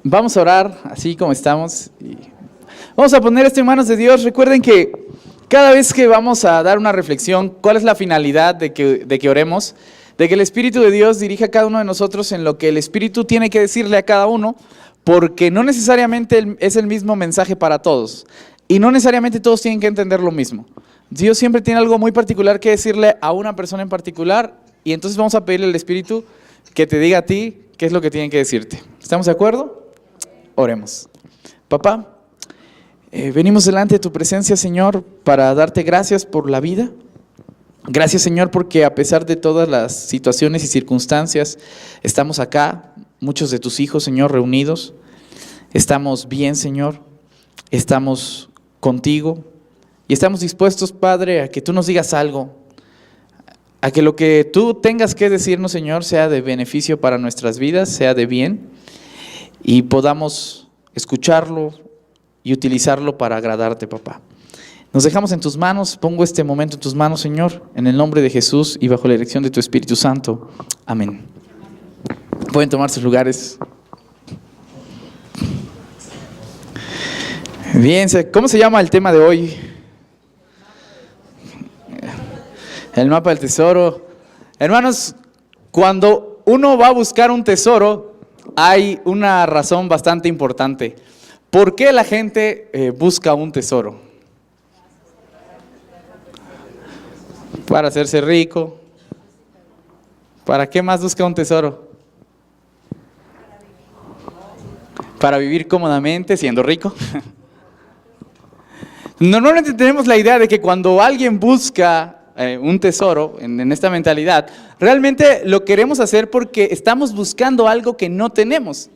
Vamos a orar así como estamos. Y vamos a poner esto en manos de Dios. Recuerden que cada vez que vamos a dar una reflexión, ¿cuál es la finalidad de que oremos? De que el Espíritu de Dios dirija a cada uno de nosotros en lo que el Espíritu tiene que decirle a cada uno, porque no necesariamente es el mismo mensaje para todos. Y no necesariamente todos tienen que entender lo mismo. Dios siempre tiene algo muy particular que decirle a una persona en particular, y entonces vamos a pedirle al Espíritu que te diga a ti qué es lo que tiene que decirte. ¿Estamos de acuerdo? Oremos. Papá, venimos delante de tu presencia, Señor, para darte gracias por la vida. Gracias, Señor, porque a pesar de todas las situaciones y circunstancias, estamos acá, muchos de tus hijos, Señor, reunidos. Estamos bien, Señor, estamos contigo y estamos dispuestos, Padre, a que tú nos digas algo, a que lo que tú tengas que decirnos, Señor, sea de beneficio para nuestras vidas, sea de bien, y podamos escucharlo y utilizarlo para agradarte, papá. Nos dejamos en tus manos, pongo este momento en tus manos, Señor, en el nombre de Jesús y bajo la dirección de tu Espíritu Santo. Amén. Pueden tomar sus lugares. Bien, ¿cómo se llama el tema de hoy? El mapa del tesoro. Hermanos, cuando uno va a buscar un tesoro, hay una razón bastante importante. ¿Por qué la gente busca un tesoro? Para hacerse rico. ¿Para qué más busca un tesoro? Para vivir cómodamente siendo rico. Normalmente tenemos la idea de que cuando alguien busca un tesoro, en esta mentalidad, realmente lo queremos hacer porque estamos buscando algo que no tenemos.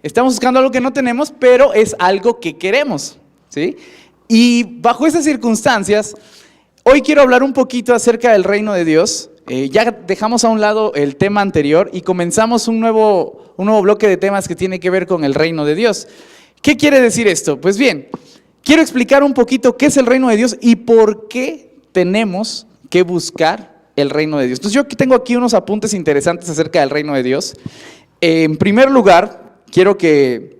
Estamos buscando algo que no tenemos, pero es algo que queremos, ¿sí? Y bajo esas circunstancias, hoy quiero hablar un poquito acerca del reino de Dios. Ya dejamos a un lado el tema anterior y comenzamos un nuevo bloque de temas que tiene que ver con el reino de Dios. ¿Qué quiere decir esto? Pues bien, quiero explicar un poquito qué es el reino de Dios y por qué tenemos que buscar el reino de Dios. Entonces yo tengo aquí unos apuntes interesantes acerca del reino de Dios. En primer lugar, quiero que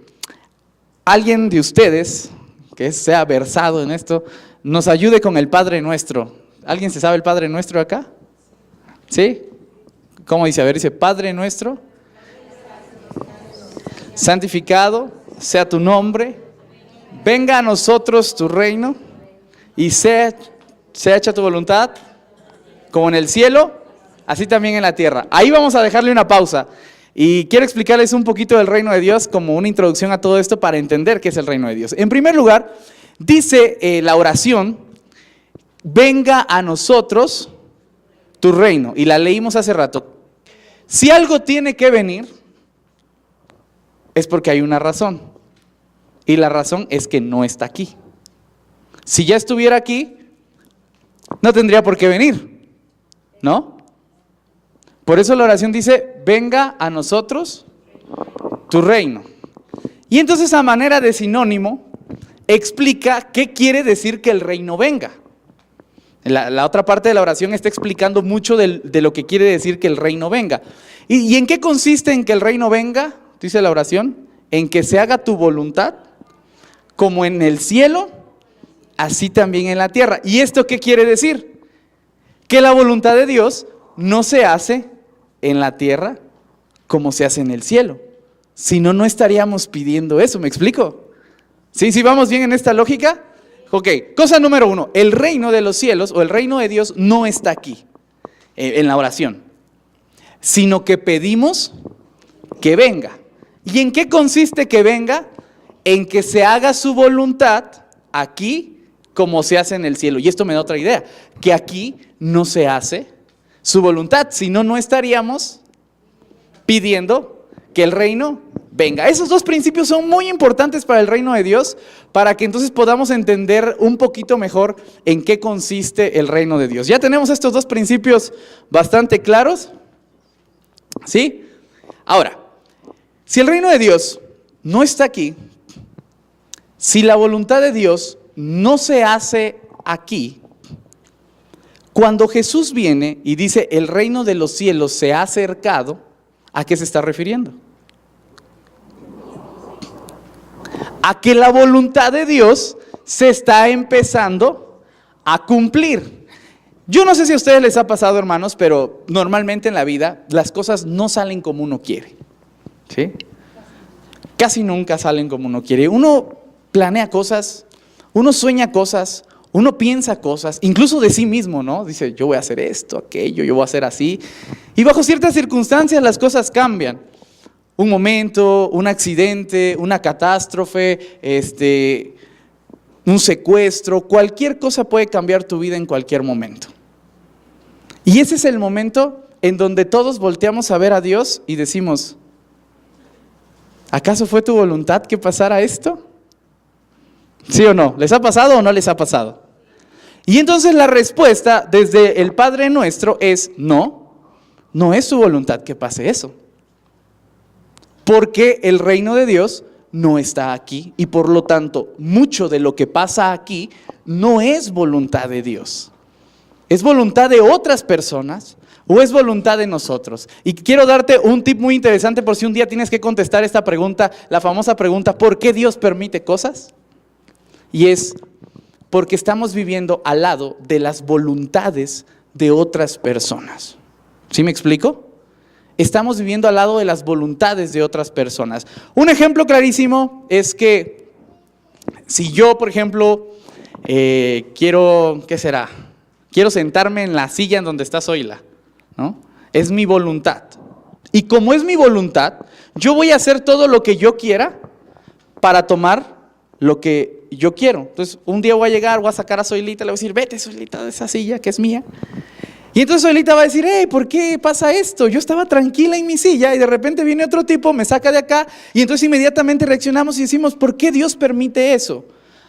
alguien de ustedes, que sea versado en esto, nos ayude con el Padre Nuestro. ¿Alguien se sabe el Padre Nuestro acá? ¿Sí? ¿Cómo dice? A ver, dice, Padre Nuestro, santificado sea tu nombre, venga a nosotros tu reino y sea hecha tu voluntad, como en el cielo, así también en la tierra. Ahí vamos a dejarle una pausa y quiero explicarles un poquito del reino de Dios como una introducción a todo esto para entender qué es el reino de Dios. En primer lugar, dice la oración, venga a nosotros tu reino, y la leímos hace rato. Si algo tiene que venir, es porque hay una razón, y la razón es que no está aquí. Si ya estuviera aquí, no tendría por qué venir, ¿no? Por eso la oración dice, venga a nosotros tu reino. Y entonces a manera de sinónimo, explica qué quiere decir que el reino venga. La otra parte de la oración está explicando mucho de lo que quiere decir que el reino venga. ¿Y en qué consiste en que el reino venga? Dice la oración, en que se haga tu voluntad, como en el cielo, así también en la tierra. ¿Y esto qué quiere decir? Que la voluntad de Dios no se hace en la tierra como se hace en el cielo. Si no, no estaríamos pidiendo eso, ¿me explico? ¿Sí vamos bien en esta lógica? Ok, cosa número 1, el reino de los cielos o el reino de Dios no está aquí, en la oración, sino que pedimos que venga. ¿Y en qué consiste que venga? En que se haga su voluntad aquí como se hace en el cielo. Y esto me da otra idea, que aquí no se hace su voluntad, si no, no estaríamos pidiendo que el reino venga. Esos dos principios son muy importantes para el reino de Dios, para que entonces podamos entender un poquito mejor en qué consiste el reino de Dios. Ya tenemos estos dos principios bastante claros, ¿sí? Ahora, si el reino de Dios no está aquí, si la voluntad de Dios no se hace aquí, cuando Jesús viene y dice el reino de los cielos se ha acercado, ¿a qué se está refiriendo? a que la voluntad de Dios se está empezando a cumplir. Yo no sé si a ustedes les ha pasado, hermanos, pero normalmente en la vida las cosas no salen como uno quiere, ¿sí? Casi nunca salen como uno quiere. Uno planea cosas, uno sueña cosas, uno piensa cosas, incluso de sí mismo, ¿no? Dice, yo voy a hacer esto, aquello, yo voy a hacer así. Y bajo ciertas circunstancias las cosas cambian. Un momento, un accidente, una catástrofe, un secuestro, cualquier cosa puede cambiar tu vida en cualquier momento. Y ese es el momento en donde todos volteamos a ver a Dios y decimos, ¿acaso fue tu voluntad que pasara esto? ¿Sí o no? ¿Les ha pasado o no les ha pasado? Y entonces la respuesta desde el Padre Nuestro es no, no es su voluntad que pase eso. Porque el reino de Dios no está aquí y por lo tanto mucho de lo que pasa aquí no es voluntad de Dios. ¿Es voluntad de otras personas o es voluntad de nosotros? Y quiero darte un tip muy interesante por si un día tienes que contestar esta pregunta, la famosa pregunta, ¿por qué Dios permite cosas? Y es porque estamos viviendo al lado de las voluntades de otras personas. ¿Sí me explico? Estamos viviendo al lado de las voluntades de otras personas. Un ejemplo clarísimo es que si yo, por ejemplo, quiero sentarme en la silla en donde está Zoila, ¿no? Es mi voluntad. Y como es mi voluntad, yo voy a hacer todo lo que yo quiera para tomar lo que yo quiero. Entonces, un día voy a llegar, voy a sacar a Zoilita, le voy a decir, vete Zoilita de esa silla que es mía. Y entonces Zoilita va a decir, hey, ¿por qué pasa esto? Yo estaba tranquila en mi silla y de repente viene otro tipo, me saca de acá y entonces inmediatamente reaccionamos y decimos, ¿por qué Dios permite eso?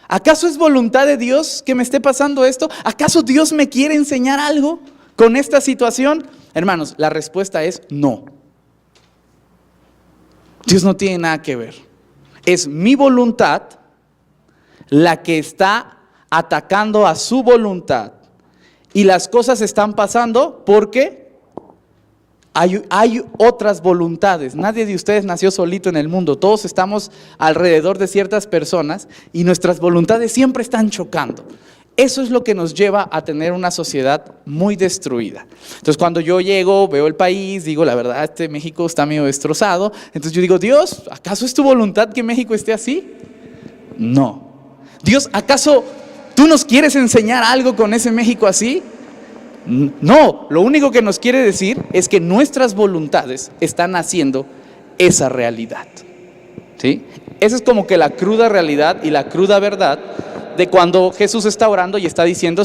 ¿Acaso es voluntad de Dios que me esté pasando esto? ¿Acaso Dios me quiere enseñar algo con esta situación? Hermanos, la respuesta es no. Dios no tiene nada que ver. Es mi voluntad la que está atacando a su voluntad. Y las cosas están pasando porque hay otras voluntades. Nadie de ustedes nació solito en el mundo. Todos estamos alrededor de ciertas personas y nuestras voluntades siempre están chocando. Eso es lo que nos lleva a tener una sociedad muy destruida. Entonces cuando yo llego, veo el país, digo, la verdad, México está medio destrozado. Entonces yo digo, Dios, ¿acaso es tu voluntad que México esté así? No. Dios, ¿acaso tú nos quieres enseñar algo con ese México así? No, lo único que nos quiere decir es que nuestras voluntades están haciendo esa realidad. ¿Sí? Esa es como que la cruda realidad y la cruda verdad de cuando Jesús está orando y está diciendo,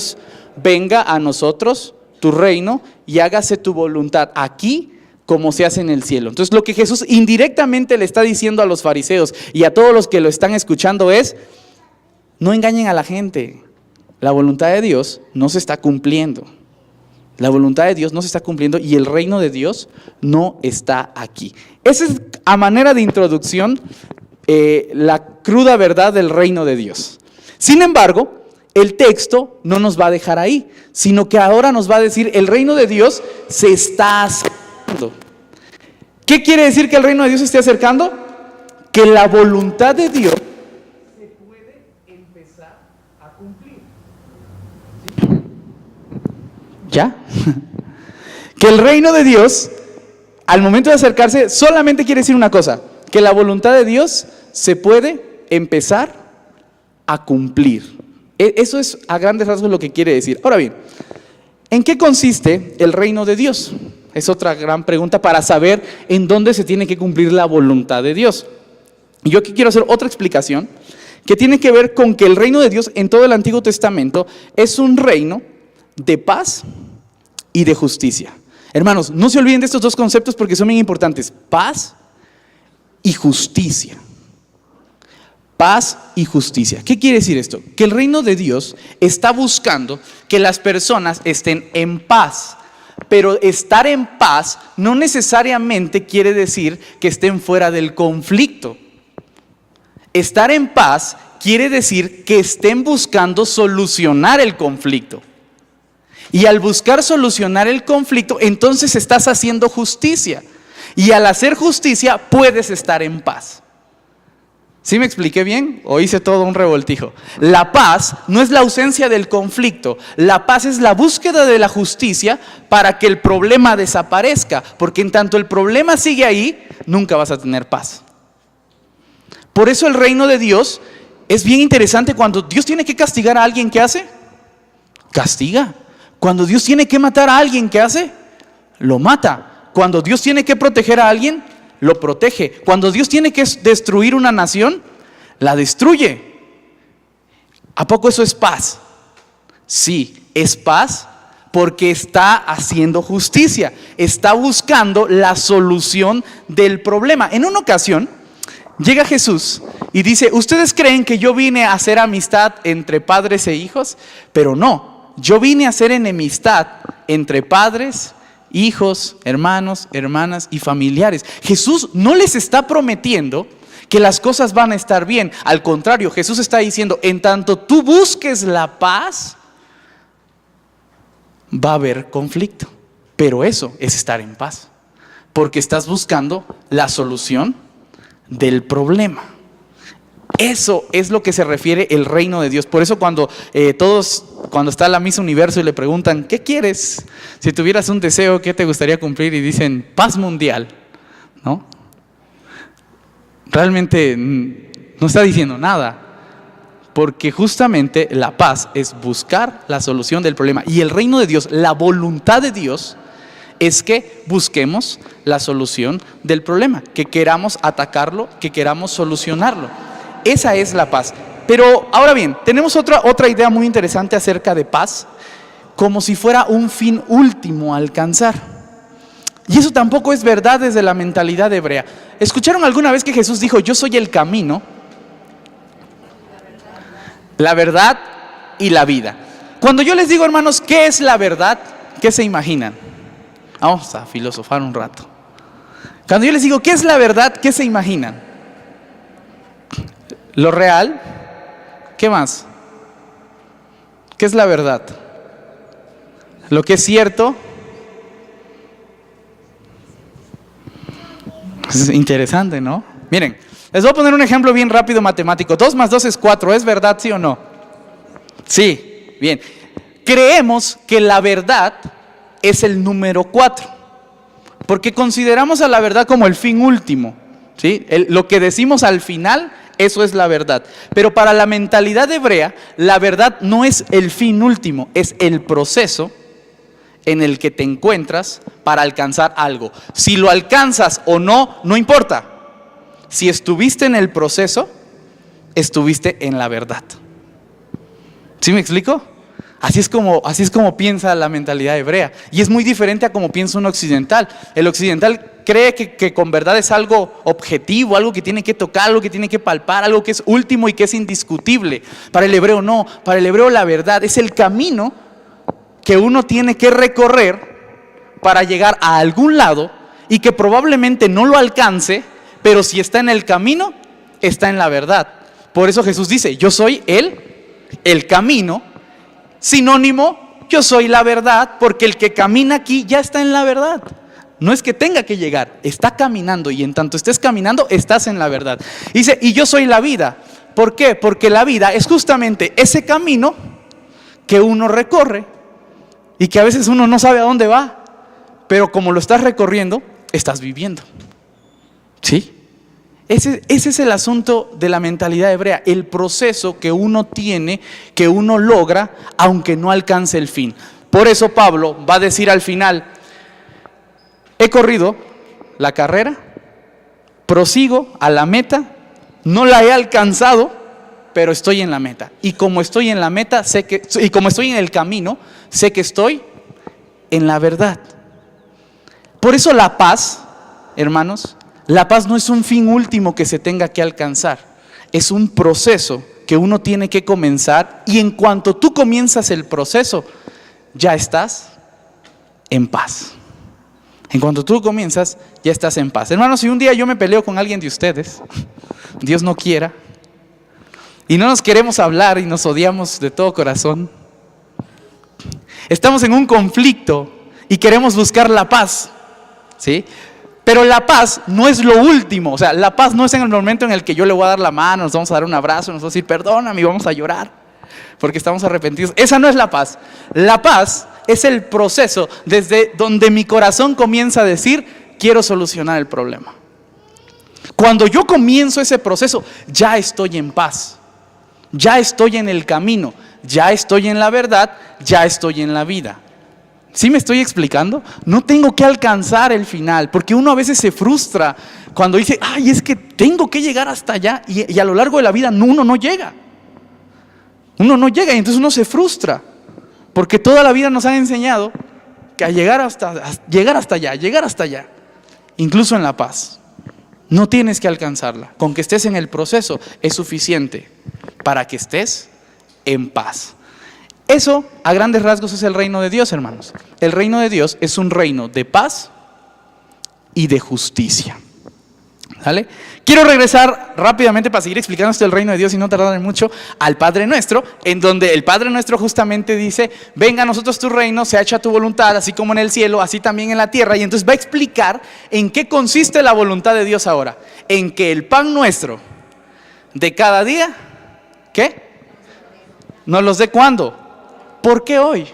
venga a nosotros tu reino y hágase tu voluntad aquí como se hace en el cielo. Entonces lo que Jesús indirectamente le está diciendo a los fariseos y a todos los que lo están escuchando es, no engañen a la gente, la voluntad de Dios no se está cumpliendo. La voluntad de Dios no se está cumpliendo y el reino de Dios no está aquí. Esa es a manera de introducción la cruda verdad del reino de Dios. Sin embargo, el texto no nos va a dejar ahí, sino que ahora nos va a decir el reino de Dios se está acercando. ¿Qué quiere decir que el reino de Dios se esté acercando? Que la voluntad de Dios se puede empezar a cumplir. ¿Sí? ¿Ya? Que el reino de Dios, al momento de acercarse, solamente quiere decir una cosa, que la voluntad de Dios se puede empezar a cumplir. Eso es a grandes rasgos lo que quiere decir. Ahora bien, ¿en qué consiste el reino de Dios? Es otra gran pregunta para saber en dónde se tiene que cumplir la voluntad de Dios. Y yo aquí quiero hacer otra explicación que tiene que ver con que el reino de Dios en todo el Antiguo Testamento es un reino de paz y de justicia. Hermanos, no se olviden de estos dos conceptos porque son bien importantes. Paz y justicia. Paz y justicia. ¿Qué quiere decir esto? Que el reino de Dios está buscando que las personas estén en paz. Pero estar en paz no necesariamente quiere decir que estén fuera del conflicto. Estar en paz quiere decir que estén buscando solucionar el conflicto. Y al buscar solucionar el conflicto, entonces estás haciendo justicia. Y al hacer justicia, puedes estar en paz. ¿Sí me expliqué bien o hice todo un revoltijo? La paz no es la ausencia del conflicto. La paz es la búsqueda de la justicia para que el problema desaparezca. Porque en tanto el problema sigue ahí, nunca vas a tener paz. Por eso el reino de Dios es bien interesante. Cuando Dios tiene que castigar a alguien, ¿qué hace? Castiga. Cuando Dios tiene que matar a alguien, ¿qué hace? Lo mata. Cuando Dios tiene que proteger a alguien, lo protege. Cuando Dios tiene que destruir una nación, la destruye. ¿A poco eso es paz? Sí, es paz porque está haciendo justicia. Está buscando la solución del problema. En una ocasión, llega Jesús y dice: ustedes creen que yo vine a hacer amistad entre padres e hijos, pero no, yo vine a hacer enemistad entre padres, hijos, hermanos, hermanas y familiares. Jesús no les está prometiendo que las cosas van a estar bien. Al contrario, Jesús está diciendo: en tanto tú busques la paz, va a haber conflicto. Pero eso es estar en paz, porque estás buscando la solución del problema. Eso es lo que se refiere el reino de Dios. Por eso cuando está la Miss Universo y le preguntan: ¿qué quieres? Si tuvieras un deseo, ¿qué te gustaría cumplir? Y dicen: paz mundial, ¿no? Realmente no está diciendo nada, porque justamente la paz es buscar la solución del problema. Y el reino de Dios, la voluntad de Dios, es que busquemos la solución del problema, que queramos atacarlo, que queramos solucionarlo. Esa es la paz. Pero ahora bien, tenemos otra idea muy interesante acerca de paz, como si fuera un fin último a alcanzar. Y eso tampoco es verdad desde la mentalidad hebrea. ¿Escucharon alguna vez que Jesús dijo: yo soy el camino, la verdad y la vida? Cuando yo les digo, hermanos, ¿qué es la verdad? ¿Qué se imaginan? Vamos a filosofar un rato. Cuando yo les digo ¿qué es la verdad? ¿Qué se imaginan? Lo real. ¿Qué más? ¿Qué es la verdad? Lo que es cierto. Es interesante, ¿no? Miren, les voy a poner un ejemplo bien rápido matemático. 2 más 2 es 4, ¿es verdad, sí o no? Sí, bien. Creemos que la verdad es el número 4, porque consideramos a la verdad como el fin último, ¿sí? Lo que decimos al final, eso es la verdad. Pero para la mentalidad hebrea, la verdad no es el fin último, es el proceso en el que te encuentras para alcanzar algo. Si lo alcanzas o no, no importa. Si estuviste en el proceso, estuviste en la verdad. ¿Sí me explico? Así es como piensa la mentalidad hebrea. Y es muy diferente a como piensa un occidental. El occidental cree que con verdad es algo objetivo, algo que tiene que tocar, algo que tiene que palpar, algo que es último y que es indiscutible. Para el hebreo no. Para el hebreo la verdad es el camino que uno tiene que recorrer para llegar a algún lado y que probablemente no lo alcance, pero si está en el camino, está en la verdad. Por eso Jesús dice: yo soy el camino. Sinónimo, yo soy la verdad, porque el que camina aquí ya está en la verdad. No es que tenga que llegar, está caminando, y en tanto estés caminando, estás en la verdad. Dice: y yo soy la vida. ¿Por qué? Porque la vida es justamente ese camino que uno recorre y que a veces uno no sabe a dónde va, pero como lo estás recorriendo, estás viviendo. ¿Sí? Ese es el asunto de la mentalidad hebrea, el proceso que uno tiene, que uno logra, aunque no alcance el fin. Por eso Pablo va a decir al final: he corrido la carrera, prosigo a la meta, no la he alcanzado, pero estoy en la meta. Y como estoy en la meta, y como estoy en el camino, sé que estoy en la verdad. Por eso la paz, hermanos, la paz no es un fin último que se tenga que alcanzar, es un proceso que uno tiene que comenzar, y en cuanto tú comienzas el proceso, ya estás en paz. En cuanto tú comienzas, ya estás en paz. Hermanos, si un día yo me peleo con alguien de ustedes, Dios no quiera, y no nos queremos hablar y nos odiamos de todo corazón, estamos en un conflicto y queremos buscar la paz, ¿sí? Pero la paz no es lo último. O sea, la paz no es en el momento en el que yo le voy a dar la mano, nos vamos a dar un abrazo, nos vamos a decir perdóname y vamos a llorar porque estamos arrepentidos. Esa no es la paz. La paz es el proceso desde donde mi corazón comienza a decir, quiero solucionar el problema. Cuando yo comienzo ese proceso, ya estoy en paz. Ya estoy en el camino. Ya estoy en la verdad. Ya estoy en la vida. ¿Sí me estoy explicando? No tengo que alcanzar el final, porque uno a veces se frustra cuando dice, ay, es que tengo que llegar hasta allá, y a lo largo de la vida uno no llega. Uno no llega y entonces uno se frustra, porque toda la vida nos han enseñado que a llegar hasta allá, incluso en la paz, no tienes que alcanzarla. Con que estés en el proceso es suficiente para que estés en paz. Eso, a grandes rasgos, es el reino de Dios, hermanos. El reino de Dios es un reino de paz y de justicia. ¿Vale? Quiero regresar rápidamente para seguir explicando esto del reino de Dios y no tardar mucho al Padre Nuestro, en donde el Padre Nuestro justamente dice, venga a nosotros tu reino, sea hecha tu voluntad, así como en el cielo, así también en la tierra. Y entonces va a explicar en qué consiste la voluntad de Dios ahora. En que el pan nuestro de cada día, ¿qué? ¿Nos los dé cuándo? ¿Por qué hoy?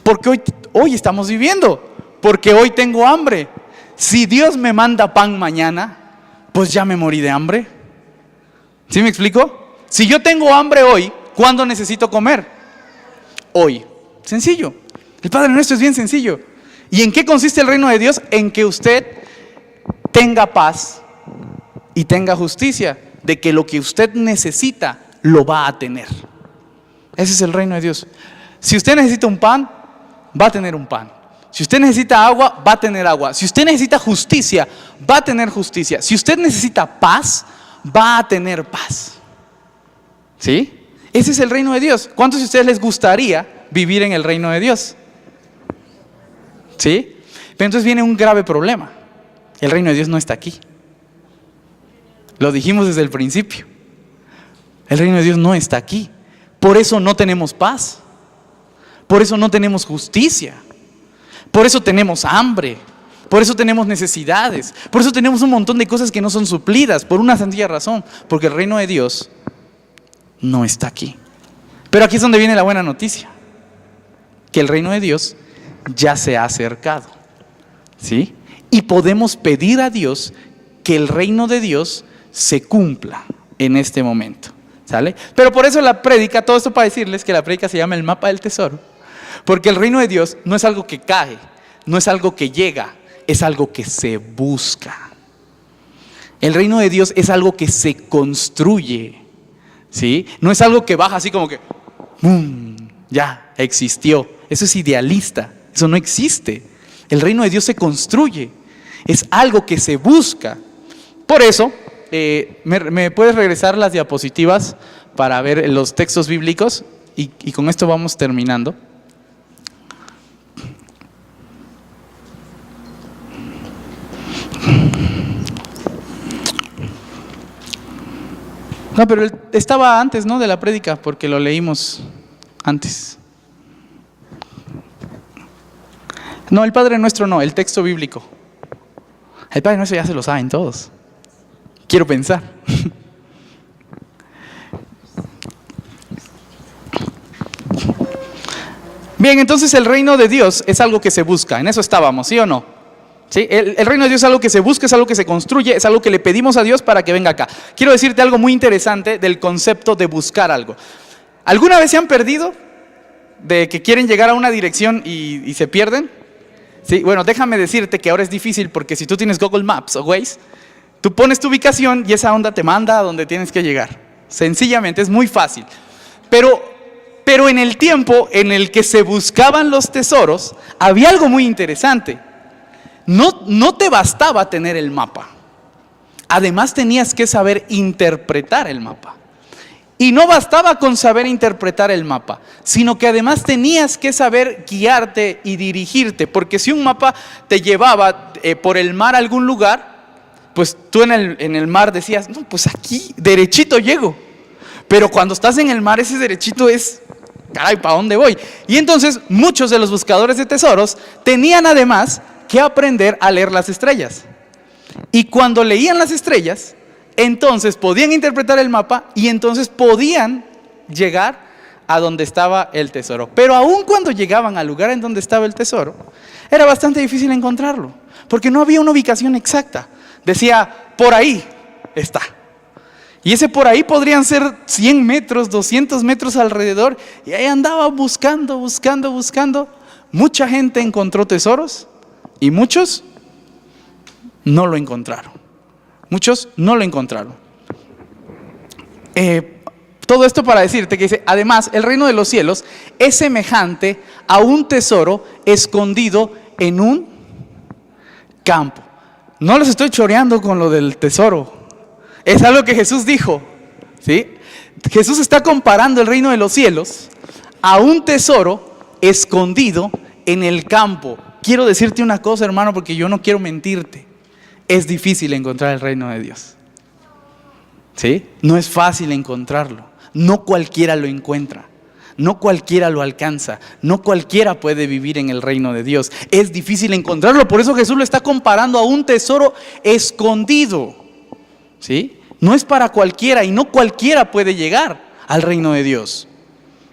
Porque hoy estamos viviendo. Porque hoy tengo hambre. Si Dios me manda pan mañana, pues ya me morí de hambre. ¿Sí me explico? Si yo tengo hambre hoy, ¿cuándo necesito comer? Hoy. Sencillo. El Padre Nuestro es bien sencillo. ¿Y en qué consiste el reino de Dios? En que usted tenga paz y tenga justicia. De que lo que usted necesita lo va a tener. Ese es el reino de Dios. Si usted necesita un pan, va a tener un pan. Si usted necesita agua, va a tener agua. Si usted necesita justicia, va a tener justicia. Si usted necesita paz, va a tener paz. ¿Sí? Ese es el reino de Dios. ¿Cuántos de ustedes les gustaría vivir en el reino de Dios? ¿Sí? Pero entonces viene un grave problema. El reino de Dios no está aquí. Lo dijimos desde el principio. El reino de Dios no está aquí. Por eso no tenemos paz. Por eso no tenemos justicia. Por eso tenemos hambre. Por eso tenemos necesidades. Por eso tenemos un montón de cosas que no son suplidas. Por una sencilla razón. Porque el reino de Dios no está aquí. Pero aquí es donde viene la buena noticia. Que el reino de Dios ya se ha acercado. ¿Sí? Y podemos pedir a Dios que el reino de Dios se cumpla en este momento. ¿Sale? Pero por eso la prédica, todo esto para decirles que la prédica se llama el mapa del tesoro. Porque el reino de Dios no es algo que cae, no es algo que llega, es algo que se busca. El reino de Dios es algo que se construye. ¿Sí? No es algo que baja así como que ¡bum! Ya existió. Eso es idealista, eso no existe. El reino de Dios se construye, es algo que se busca. Por eso, ¿me puedes regresar las diapositivas para ver los textos bíblicos? Y con esto vamos terminando. No, pero estaba antes, ¿no? De la prédica, porque lo leímos antes. No, el Padre Nuestro no, el texto bíblico. El Padre Nuestro ya se lo saben todos. Quiero pensar. Bien, entonces el reino de Dios es algo que se busca. En eso estábamos, ¿sí o no? ¿Sí? El reino de Dios es algo que se busca, es algo que se construye, es algo que le pedimos a Dios para que venga acá. Quiero decirte algo muy interesante del concepto de buscar algo. ¿Alguna vez se han perdido? ¿De que quieren llegar a una dirección y se pierden? Sí, bueno, déjame decirte que ahora es difícil porque si tú tienes Google Maps o Waze, tú pones tu ubicación y esa onda te manda a donde tienes que llegar. Sencillamente, es muy fácil. Pero en el tiempo en el que se buscaban los tesoros, había algo muy interesante. No te bastaba tener el mapa. Además tenías que saber interpretar el mapa. Y no bastaba con saber interpretar el mapa, sino que además tenías que saber guiarte y dirigirte. Porque si un mapa te llevaba por el mar a algún lugar, pues tú en el mar decías, no, pues aquí derechito llego. Pero cuando estás en el mar, ese derechito es caray, ¿para dónde voy? Y entonces muchos de los buscadores de tesoros tenían además que aprender a leer las estrellas. Y cuando leían las estrellas, entonces podían interpretar el mapa y entonces podían llegar a donde estaba el tesoro. Pero aun cuando llegaban al lugar en donde estaba el tesoro, era bastante difícil encontrarlo, porque no había una ubicación exacta. Decía, por ahí está. Y ese por ahí podrían ser 100 metros, 200 metros alrededor. Y ahí andaba buscando. Mucha gente encontró tesoros y muchos no lo encontraron. Todo esto para decirte que dice, además, el reino de los cielos es semejante a un tesoro escondido en un campo. No les estoy choreando con lo del tesoro. Es algo que Jesús dijo, ¿sí? Jesús está comparando el reino de los cielos a un tesoro escondido en el campo. Quiero decirte una cosa, hermano, porque yo no quiero mentirte. Es difícil encontrar el reino de Dios, ¿sí? No es fácil encontrarlo. No cualquiera lo encuentra. No cualquiera lo alcanza. No cualquiera puede vivir en el reino de Dios. Es difícil encontrarlo. Por eso Jesús lo está comparando a un tesoro escondido, ¿sí? No es para cualquiera y no cualquiera puede llegar al reino de Dios.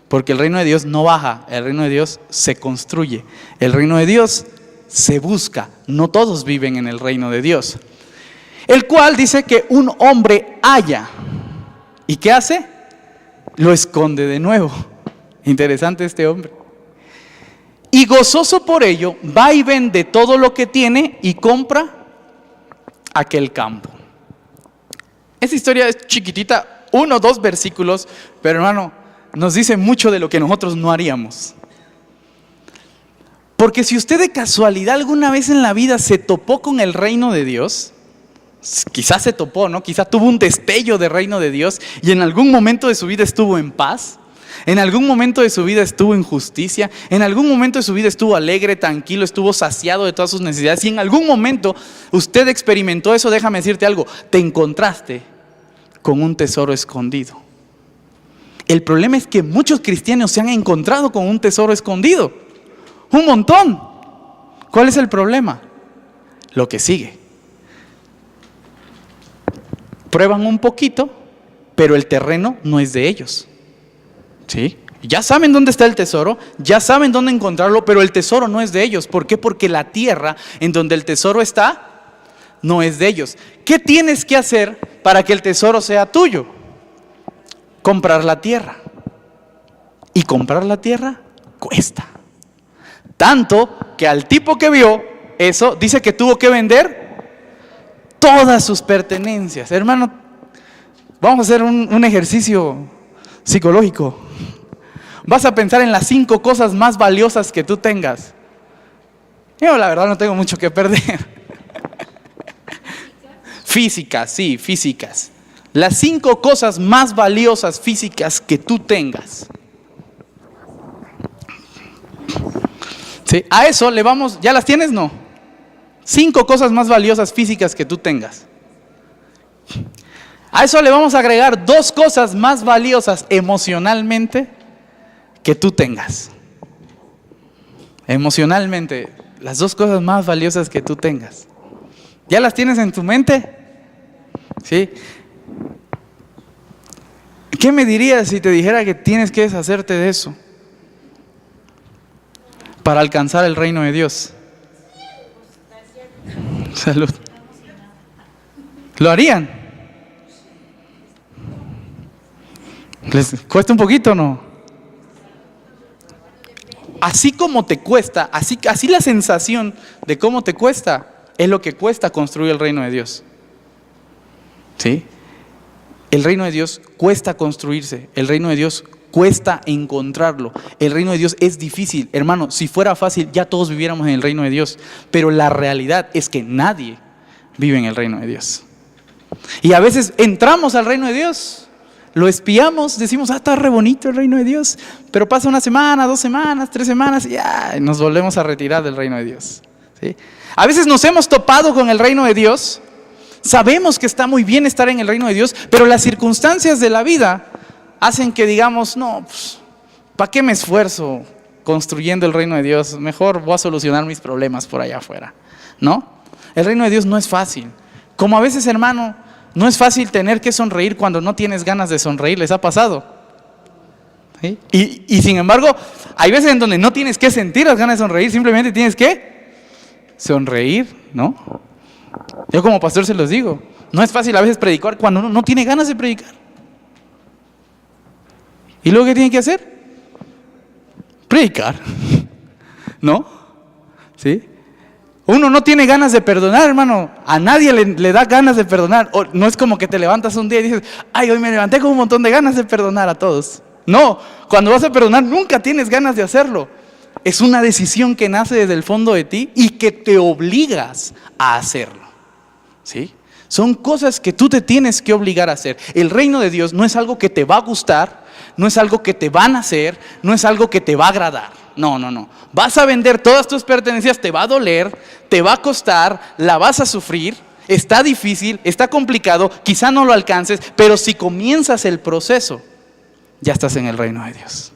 Porque el reino de Dios no baja, el reino de Dios se construye. El reino de Dios se busca. No todos viven en el reino de Dios. El cual dice que un hombre halla. ¿Y qué hace? Lo esconde de nuevo. Interesante este hombre. Y gozoso por ello, va y vende todo lo que tiene y compra aquel campo. Esta historia es chiquitita, 1 o 2 versículos, pero hermano, nos dice mucho de lo que nosotros no haríamos. Porque si usted de casualidad alguna vez en la vida se topó con el reino de Dios, quizás se topó, ¿no? Quizás tuvo un destello de reino de Dios y en algún momento de su vida estuvo en paz, en algún momento de su vida estuvo en justicia, en algún momento de su vida estuvo alegre, tranquilo, estuvo saciado de todas sus necesidades y en algún momento usted experimentó eso. Déjame decirte algo, te encontraste con un tesoro escondido. El problema es que muchos cristianos se han encontrado con un tesoro escondido, un montón. ¿Cuál es el problema? Lo que sigue. Prueban un poquito, pero el terreno no es de ellos, ¿sí? Ya saben dónde está el tesoro, ya saben dónde encontrarlo, pero el tesoro no es de ellos. ¿Por qué? Porque la tierra en donde el tesoro está no es de ellos. ¿Qué tienes que hacer para que el tesoro sea tuyo? Comprar la tierra. Y comprar la tierra cuesta. Tanto que al tipo que vio eso, dice que tuvo que vender todas sus pertenencias. Hermano, vamos a hacer un ejercicio psicológico. Vas a pensar en las 5 cosas más valiosas que tú tengas. Yo la verdad no tengo mucho que perder. Físicas, sí, físicas. Las 5 cosas más valiosas físicas que tú tengas. ¿Sí? A eso le vamos, ¿ya las tienes? No. 5 cosas más valiosas físicas que tú tengas. A eso le vamos a agregar 2 cosas más valiosas emocionalmente que tú tengas. Emocionalmente, las 2 cosas más valiosas que tú tengas. ¿Ya las tienes en tu mente? ¿Sí? ¿Qué me dirías si te dijera que tienes que deshacerte de eso para alcanzar el reino de Dios? Salud. ¿Lo harían? ¿Les cuesta un poquito o no? Así como te cuesta, así la sensación de cómo te cuesta, es lo que cuesta construir el reino de Dios. ¿Sí? El reino de Dios cuesta construirse, el reino de Dios cuesta encontrarlo, el reino de Dios es difícil. Hermano, si fuera fácil ya todos viviéramos en el reino de Dios, pero la realidad es que nadie vive en el reino de Dios. Y a veces entramos al reino de Dios, lo espiamos, decimos, está re bonito el reino de Dios, pero pasa 1 semana, 2 semanas, 3 semanas y ya nos volvemos a retirar del reino de Dios. ¿Sí? A veces nos hemos topado con el reino de Dios, sabemos que está muy bien estar en el reino de Dios, pero las circunstancias de la vida hacen que digamos, no, pues, ¿para qué me esfuerzo construyendo el reino de Dios? Mejor voy a solucionar mis problemas por allá afuera, ¿no? El reino de Dios no es fácil. Como a veces, hermano, no es fácil tener que sonreír cuando no tienes ganas de sonreír. ¿Les ha pasado? ¿Sí? Y sin embargo, hay veces en donde no tienes que sentir las ganas de sonreír, simplemente tienes que sonreír, ¿no? Yo como pastor se los digo, no es fácil a veces predicar cuando uno no tiene ganas de predicar. ¿Y luego qué tiene que hacer? Predicar, ¿no? ¿Sí? Uno no tiene ganas de perdonar, hermano. A nadie le da ganas de perdonar. No es como que te levantas un día y dices, ay, hoy me levanté con un montón de ganas de perdonar a todos. No, cuando vas a perdonar nunca tienes ganas de hacerlo. Es una decisión que nace desde el fondo de ti y que te obligas a hacerlo. ¿Sí? Son cosas que tú te tienes que obligar a hacer. El reino de Dios no es algo que te va a gustar, no es algo que te van a hacer, no es algo que te va a agradar. No. Vas a vender todas tus pertenencias, te va a doler, te va a costar, la vas a sufrir, está difícil, está complicado, quizá no lo alcances, pero si comienzas el proceso, ya estás en el reino de Dios.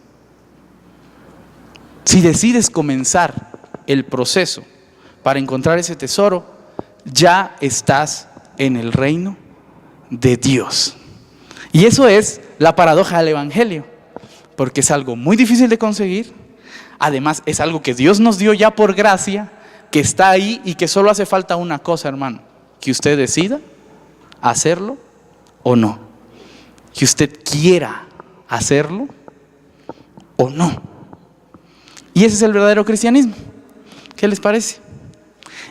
Si decides comenzar el proceso para encontrar ese tesoro, ya estás en el reino de Dios. Y eso es la paradoja del evangelio, porque es algo muy difícil de conseguir. Además es algo que Dios nos dio ya por gracia, que está ahí y que solo hace falta una cosa, hermano: que usted decida hacerlo o no, que usted quiera hacerlo o no. Y ese es el verdadero cristianismo. ¿Qué les parece?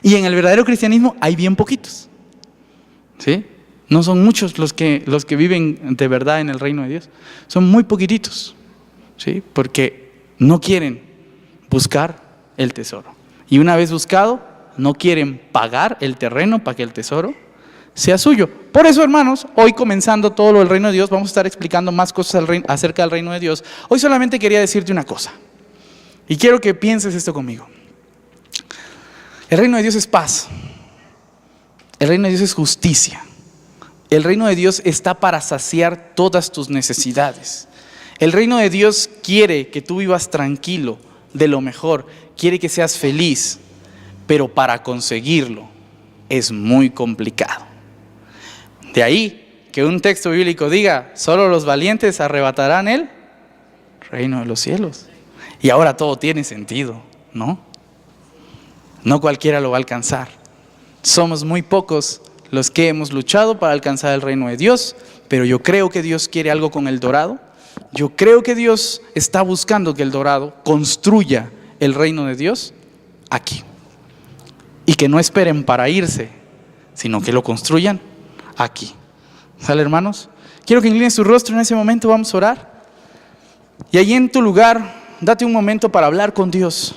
Y en el verdadero cristianismo hay bien poquitos, ¿sí? No son muchos los que viven de verdad en el reino de Dios. Son muy poquititos, ¿sí? Porque no quieren buscar el tesoro. Y una vez buscado, no quieren pagar el terreno para que el tesoro sea suyo. Por eso, hermanos, hoy comenzando todo lo del reino de Dios, vamos a estar explicando más cosas acerca del reino de Dios. Hoy solamente quería decirte una cosa, y quiero que pienses esto conmigo. El reino de Dios es paz. El reino de Dios es justicia. El reino de Dios está para saciar todas tus necesidades. El reino de Dios quiere que tú vivas tranquilo, de lo mejor, quiere que seas feliz, pero para conseguirlo es muy complicado. De ahí que un texto bíblico diga, solo los valientes arrebatarán el reino de los cielos. Y ahora todo tiene sentido, ¿no? No cualquiera lo va a alcanzar. Somos muy pocos los que hemos luchado para alcanzar el reino de Dios, pero yo creo que Dios quiere algo con el Dorado. Yo creo que Dios está buscando que el Dorado construya el reino de Dios aquí. Y que no esperen para irse, sino que lo construyan aquí. ¿Sale, hermanos? Quiero que inclines tu rostro en ese momento, vamos a orar. Y allí en tu lugar, date un momento para hablar con Dios.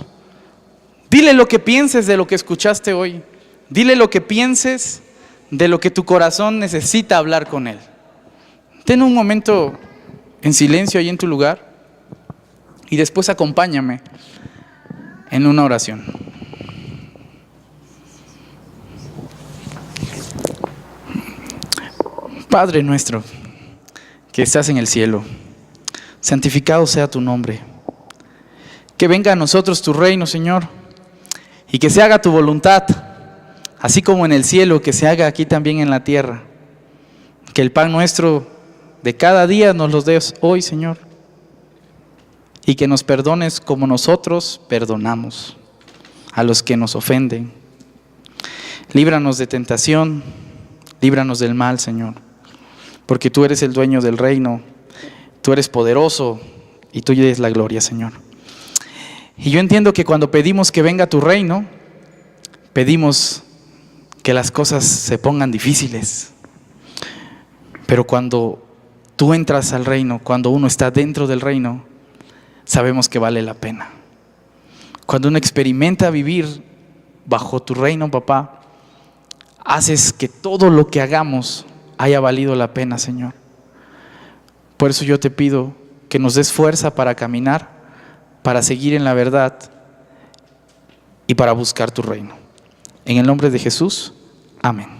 Dile lo que pienses de lo que escuchaste hoy. Dile lo que pienses de lo que tu corazón necesita hablar con Él. Ten un momento en silencio ahí en tu lugar y después acompáñame en una oración. Padre nuestro, que estás en el cielo, santificado sea tu nombre. Que venga a nosotros tu reino, Señor, y que se haga tu voluntad, así como en el cielo, que se haga aquí también en la tierra. Que el pan nuestro de cada día nos lo des hoy, Señor, y que nos perdones como nosotros perdonamos a los que nos ofenden. Líbranos de tentación, líbranos del mal, Señor, porque tú eres el dueño del reino, tú eres poderoso y tuya es la gloria, Señor. Y yo entiendo que cuando pedimos que venga tu reino, pedimos que las cosas se pongan difíciles. Pero cuando tú entras al reino, cuando uno está dentro del reino, sabemos que vale la pena. Cuando uno experimenta vivir bajo tu reino, papá, haces que todo lo que hagamos haya valido la pena, Señor. Por eso yo te pido que nos des fuerza para caminar, para seguir en la verdad y para buscar tu reino. En el nombre de Jesús, amén.